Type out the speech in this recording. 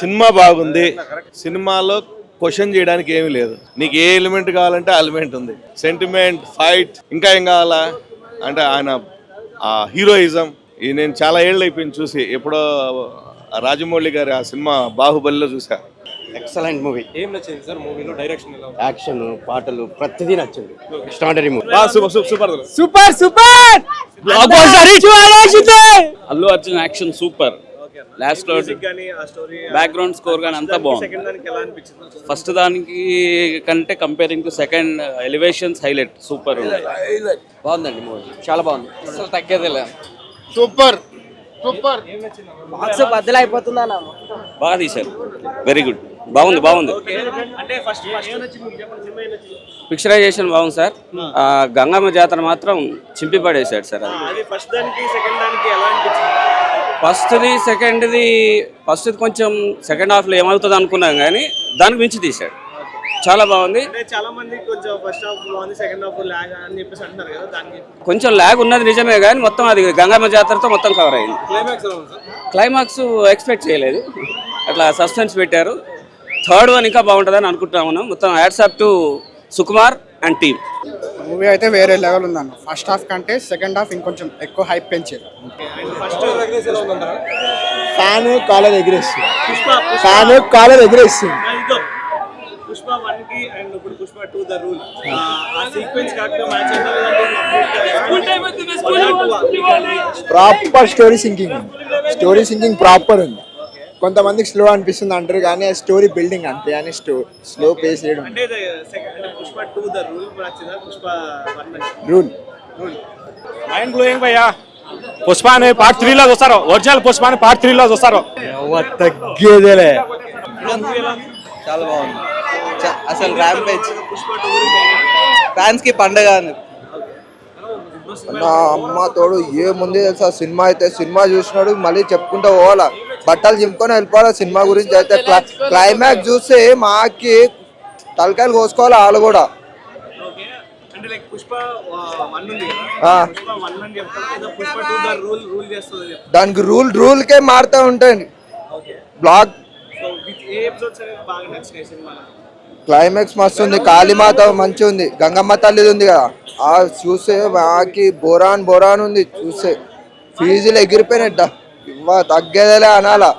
Cinema బాగుంది. సినిమాలో question చేయడానికి ఏమీ లేదు. నీకు ఏ ఎలిమెంట్ కావాలంటే ఆ ఎలిమెంట్ ఉంది. సెంటిమెంట్, ఫైట్, ఇంకా ఏం కావాలా అంటే ఆయన హీరోయిజం. నేను చాలా ఏళ్ళు అయిపోయింది చూసి. ఎప్పుడో రాజమౌళి గారి ఆ సినిమా బాహుబలిలో చూసా. Excellent movie. ఏం నచ్చింది సార్ మూవీలో? డైరెక్షన్ ఎలా ఉంది? యాక్షన్, పాటలు ప్రతిదీ నచ్చింది. Extraordinary movie. Super super Allu Arjun action super. Last లో బ్యాక్గ్రౌండ్ స్కోర్ గానీ అంతా బాగుంది. ఫస్ట్ దానికి కంటే comparing to second elevations highlight super ఉంది. బాగుందండి మూవీ, చాలా బాగుంది. అసలు తగ్గేదే లేదు. Super super. బాక్స్ బద్దలైపోతుందా? బాగా తీశారు. Very good. బాగుంది బాగుంది. పిక్చరైజేషన్ బాగుంది సార్. గంగమ్మ జాతర మాత్రం చింపి పడేశాడు సార్. ఫస్ట్ కొంచెం సెకండ్ హాఫ్ లో ఏమవుతుంది అనుకున్నాం కానీ దానికి మించి తీశాడు. చాలా బాగుంది. కొంచెం ల్యాగ్ ఉన్నది నిజమే కానీ మొత్తం అది గంగమ్మ జాతరతో మొత్తం కవర్ అయింది. క్లైమాక్స్ ఎక్స్పెక్ట్ చేయలేదు, అట్లా సస్పెన్స్ పెట్టారు. థర్డ్ వన్ ఇంకా బాగుంటుందని అనుకుంటా ఉన్నాం. మొత్తం hats off to Sukumar and team. Movie అయితే వేరే లెవెల్ ఉందన్న. ఫస్ట్ హాఫ్ కంటే సెకండ్ హాఫ్ ఇంకొంచెం ఎక్కువ హైప్ పెంచారు. Fan caller ఎగిరేస్తుంది. పుష్ప 1 కి అండ్ ఇప్పుడు పుష్ప 2 ద రూల్ ఆ sequence correct match proper story sinking proper ఉంది. కొంతమందికి స్లో అనిపిస్తుంది అంటారు కానీ స్టోరీ బిల్డింగ్ అంతే అని స్లో పేస్ చేయడం. అంటే పుష్ప 2 ద రూల్ నచ్చిందా? పుష్ప 1 రూల్ మైండ్ బ్లోయింగ్ భయ్యా. పుష్ప అనే పార్ట్ 3 లో చూస్తారు. ఒరిజినల్ పుష్ప అనే పార్ట్ 3 లో చూస్తారు. తగ్గేదేలే. చాలా బాగుంది. అసలు ర్యాంపేజ్ ఫ్యాన్స్ కి పండగ. నా అమ్మ తోడు ఏముంది తెలుసా సినిమా అయితే. సినిమా చూసినాడు మళ్ళీ చెప్పుకుంటూ పోవాలా, బట్టలు చింపుకొని వెళ్ళిపోవాలా. సినిమా గురించి అయితే క్లైమాక్స్ చూస్తే మాకి తలకాయలు కోసుకోవాలి వాళ్ళు కూడా. దానికి రూల్కే మారుతూ ఉంటాయి. బ్లాక్ క్లైమాక్స్ మస్తు ఉంది. కాళీమాత మంచి ఉంది. గంగమ్మ తల్లిది ఉంది కదా, ఆ చూస్తే మాకి బోరాన్ ఉంది. చూస్తే ఫీజులు ఎగిరిపోయినట్ట. తగ్గేదేలే అనాలా.